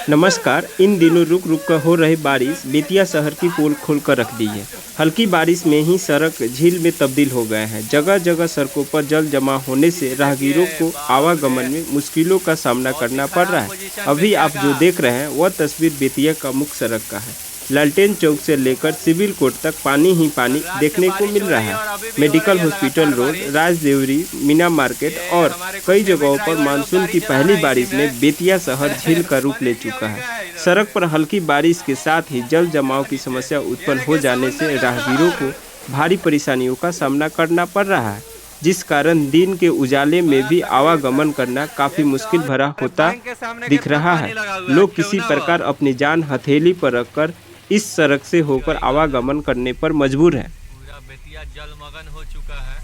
नमस्कार। इन दिनों रुक रुक कर हो रही बारिश बेतिया शहर की पोल खोल कर रख दी है। हल्की बारिश में ही सड़क झील में तब्दील हो गए हैं। जगह जगह सड़कों पर जल जमा होने से राहगीरों को आवागमन में मुश्किलों का सामना करना पड़ रहा है। अभी आप जो देख रहे हैं वह तस्वीर बेतिया का मुख्य सड़क का है। लालटेन चौक से लेकर सिविल कोर्ट तक पानी ही पानी देखने को मिल रहा है। Medical hospital road, Rajdeori, Meena market और कई जगहों पर मानसून की पहली बारिश में बेतिया शहर झील का रूप ले चुका है। सड़क पर हल्की बारिश के साथ ही जल जमाव की समस्या उत्पन्न हो जाने से राहगीरों को भारी परेशानियों का सामना करना पड़ रहा है, जिस कारण दिन के उजाले में भी आवागमन करना काफ़ी मुश्किल भरा होता दिख रहा है। लोग किसी प्रकार अपनी जान हथेली पर रखकर इस सड़क से होकर आवागमन करने पर मजबूर है। पूरा बेतिया जलमग्न हो चुका है।